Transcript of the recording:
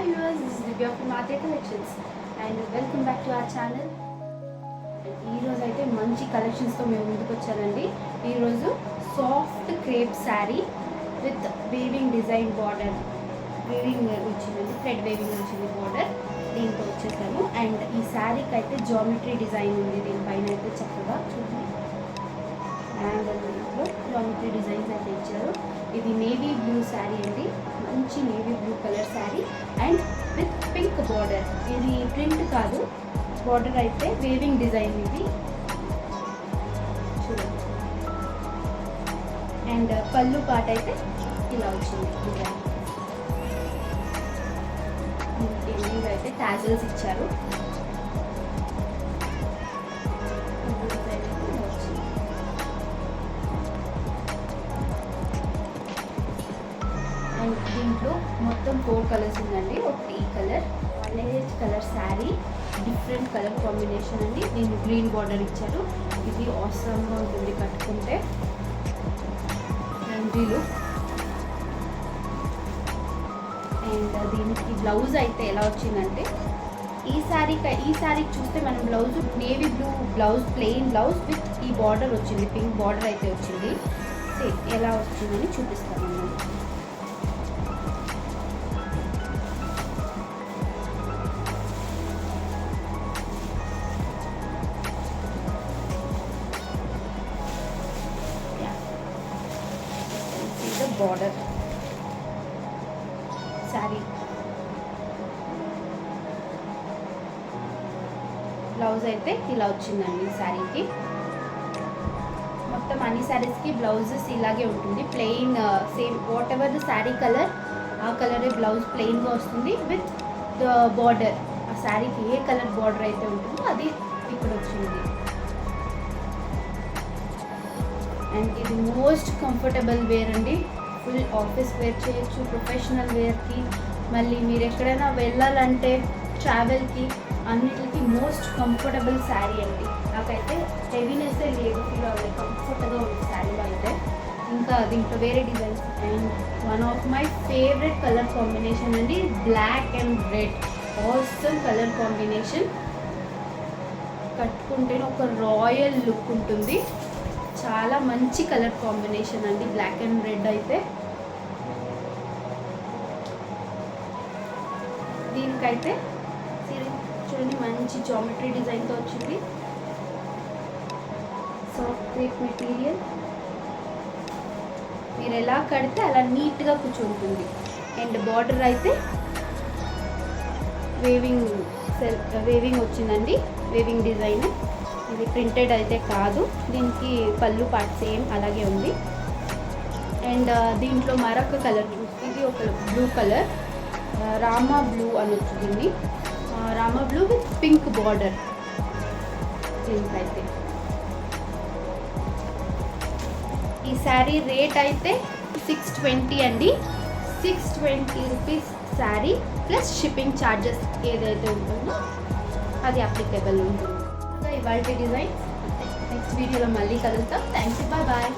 Hi viewers, this is Divya from Ate Collections and welcome back to our channel. ఈ రోజు అయితే మంచి collections తో మేము ముందుకు వచ్చానండి. ఈ రోజు soft crepe sorry with weaving design border, weaving వచ్చింది, థ్రెడ్ వీవింగ్ వచ్చింది బార్డర్, దీంతో వచ్చేసాను. అండ్ ఈ సారీకి అయితే జామెట్రీ డిజైన్ ఉంది, దీనిపైన అయితే చక్కగా చూడండి అండ్ దీంట్లో జామెట్రీ డిజైన్స్ అయితే ఇచ్చారు. ఇది నేవీ బ్లూ శారీ అండి, మంచి navy blue colour sari and with pink border. ఇది ప్రింట్ కాదు, బార్డర్ అయితే వేవింగ్ డిజైన్ ఇది చూడండి. అండ్ పళ్ళు పాట అయితే ఇలా వచ్చింది డిజైన్. దీనికి అయితే టాజల్స్ ఇచ్చారు. అండ్ దీంట్లో మొత్తం 4 కలర్స్ ఉందండి. ఒకటి ఈ colour, violet colour sari, different colour combination అండి. దీన్ని గ్రీన్ బార్డర్ ఇచ్చారు. ఇది ఆసమ్గా ఉంటుంది కట్టుకుంటే. అండ్ దీనికి బ్లౌజ్ అయితే ఎలా వచ్చిందంటే, ఈ శారీకి చూస్తే మనం blouse navy blue blouse, plain blouse with ఈ బార్డర్ వచ్చింది, పింక్ బార్డర్ అయితే వచ్చింది. ఎలా వచ్చిందని చూపిస్తాను నేను. బార్డర్ శారీ, బ్లౌజ్ అయితే ఇలా వచ్చిందండి. శారీకి మొత్తం అన్ని శారీస్కి బ్లౌజెస్ ఇలాగే ఉంటుంది, plain same what ever the sari colour ఆ కలరే బ్లౌజ్ ప్లెయిన్గా వస్తుంది విత్ ద బార్డర్. ఆ శారీకి ఏ కలర్ బార్డర్ అయితే ఉంటుందో అది ఇక్కడ వచ్చింది. అండ్ ఇది మోస్ట్ కంఫర్టబుల్ వేర్ అండి. ఫుల్ ఆఫీస్ వేర్ చేయొచ్చు, ప్రొఫెషనల్ వేర్కి, మళ్ళీ మీరు ఎక్కడైనా వెళ్ళాలంటే ట్రావెల్కి, అన్నిటికి మోస్ట్ కంఫర్టబుల్ శారీ అండి. నాకైతే హెవీనెస్ లేదు, ఫీల్ అవ్వలేదు, కంఫర్ట్గా ఉంది శారీలో అయితే. ఇంకా దీంట్లో వేరే designs. And one of my favourite colour combination అండి, black and red. Awesome colour combination, కట్టుకుంటేనే ఒక రాయల్ లుక్ ఉంటుంది. చాలా మంచి కలర్ కాంబినేషన్ అండి, బ్లాక్ అండ్ రెడ్ అయితే. దీనికైతే చూడండి మంచి జామెట్రీ డిజైన్తో వచ్చింది, సాఫ్ట్ క్రేప్ మెటీరియల్. మీరు ఎలా కడితే అలా నీట్గా కూర్చుంటుంది. అండ్ బార్డర్ అయితే వేవింగ్ వచ్చిందండి, వేవింగ్ డిజైన్. ఇది ప్రింటెడ్ అయితే కాదు, దీనికి పళ్ళు పార్ట్ సేమ్ అలాగే ఉంది. అండ్ దీంట్లో మరొక కలర్, ఇది ఒక బ్లూ కలర్, రామా బ్లూ అనొచ్చు దీన్ని, Rama blue with pink border. దీనికైతే ఈ శారీ రేట్ అయితే 620 అండి, 620 rupees sari plus shipping charges ఏదైతే ఉంటుందో అది అప్లికేబుల్ ఉంటుంది. ఇవాళ డిజైన్ నెక్స్ట్ వీడియోలో మళ్ళీ కలుద్దాం. Thank you, bye bye.